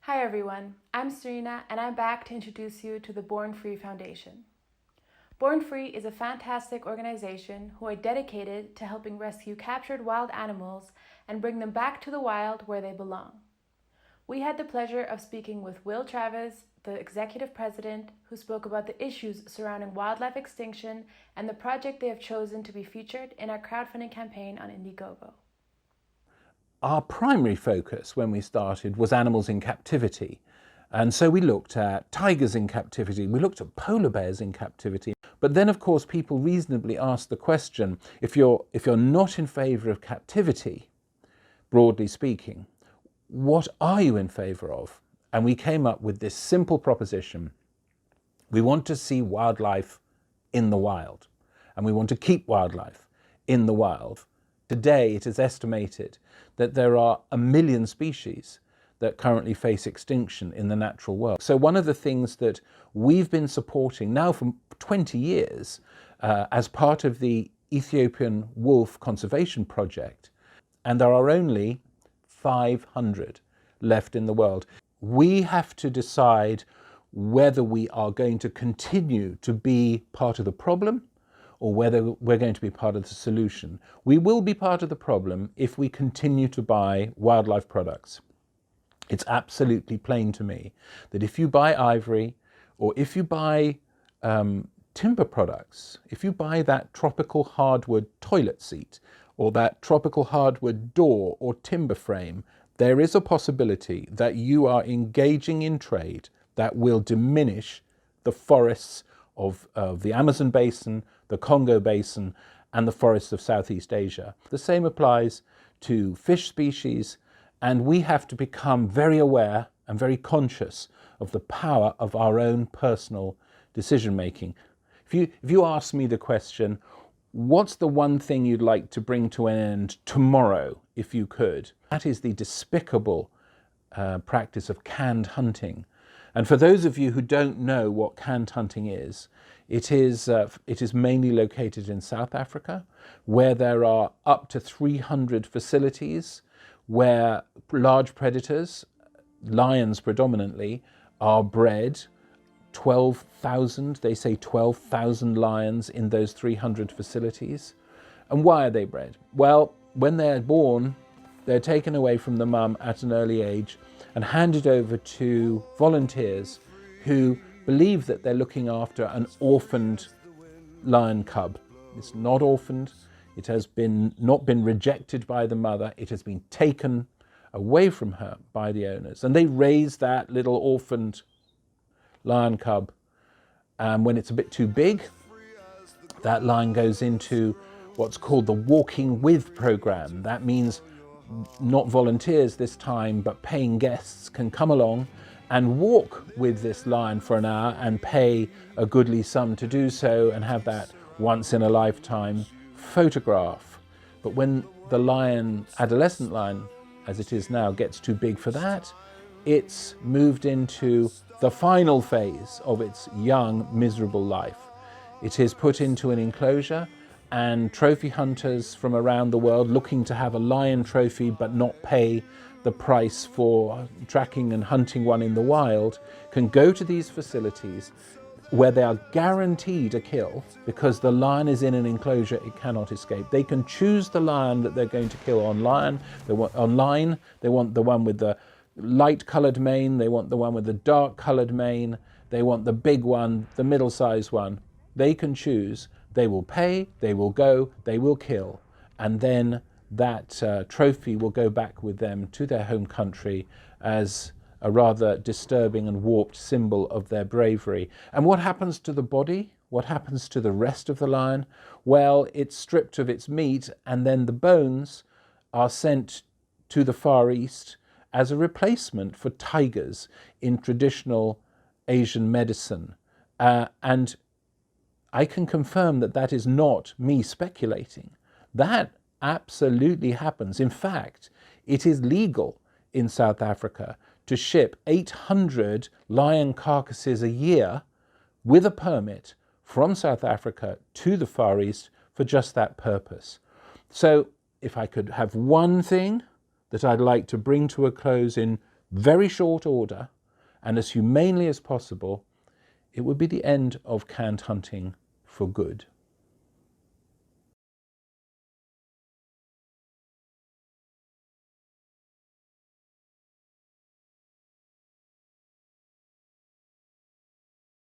Hi everyone, I'm Serena and I'm back to introduce you to the Born Free Foundation. Born Free is a fantastic organization who are dedicated to helping rescue captured wild animals and bring them back to the wild where they belong. We had the pleasure of speaking with Will Travers, the executive president, who spoke about the issues surrounding wildlife extinction and the project they have chosen to be featured in our crowdfunding campaign on Indiegogo. Our primary focus when we started was animals in captivity. And so we looked at tigers in captivity, we looked at polar bears in captivity. But then, of course, people reasonably ask the question, if you're not in favour of captivity, broadly speaking, what are you in favour of? And we came up with this simple proposition. We want to see wildlife in the wild, and we want to keep wildlife in the wild. Today, it is estimated that there are 1 million species that currently face extinction in the natural world. So one of the things that we've been supporting now for 20 years as part of the Ethiopian Wolf Conservation Project, and there are only 500 left in the world. We have to decide whether we are going to continue to be part of the problem or whether we're going to be part of the solution. We will be part of the problem if we continue to buy wildlife products. It's absolutely plain to me that if you buy ivory or if you buy timber products, if you buy that tropical hardwood toilet seat or that tropical hardwood door or timber frame, there is a possibility that you are engaging in trade that will diminish the forests of the Amazon basin, the Congo basin, and the forests of Southeast Asia. The same applies to fish species, and we have to become very aware and very conscious of the power of our own personal decision making. If you ask me the question, what's the one thing you'd like to bring to an end tomorrow if you could? That is the despicable practice of canned hunting. And for those of you who don't know what canned hunting is, it is mainly located in South Africa, where there are up to 300 facilities where large predators, lions predominantly, are bred. 12,000, they say 12,000 lions in those 300 facilities. And why are they bred? Well, when they're born, they're taken away from the mum at an early age and handed over to volunteers who believe that they're looking after an orphaned lion cub. It's not orphaned. It has not been rejected by the mother. It has been taken away from her by the owners. And they raise that little orphaned lion cub. When it's a bit too big, that lion goes into what's called the Walking With program. That means not volunteers this time, but paying guests can come along and walk with this lion for an hour and pay a goodly sum to do so and have that once in a lifetime photograph. But when the lion, adolescent lion, as it is now, gets too big for that, it's moved into the final phase of its young, miserable life. It is put into an enclosure, and trophy hunters from around the world looking to have a lion trophy but not pay the price for tracking and hunting one in the wild can go to these facilities where they are guaranteed a kill because the lion is in an enclosure, it cannot escape. They can choose the lion that they're going to kill online. They want the one with the light-coloured mane, they want the one with the dark-coloured mane, they want the big one, the middle-sized one. They can choose. They will pay, they will go, they will kill, and then that trophy will go back with them to their home country as a rather disturbing and warped symbol of their bravery. And what happens to the body? What happens to the rest of the lion? Well, it's stripped of its meat, and then the bones are sent to the Far East as a replacement for tigers in traditional Asian medicine. And I can confirm that that is not me speculating. That absolutely happens. In fact, it is legal in South Africa to ship 800 lion carcasses a year with a permit from South Africa to the Far East for just that purpose. So if I could have one thing that I'd like to bring to a close in very short order and as humanely as possible, it would be the end of canned hunting for good.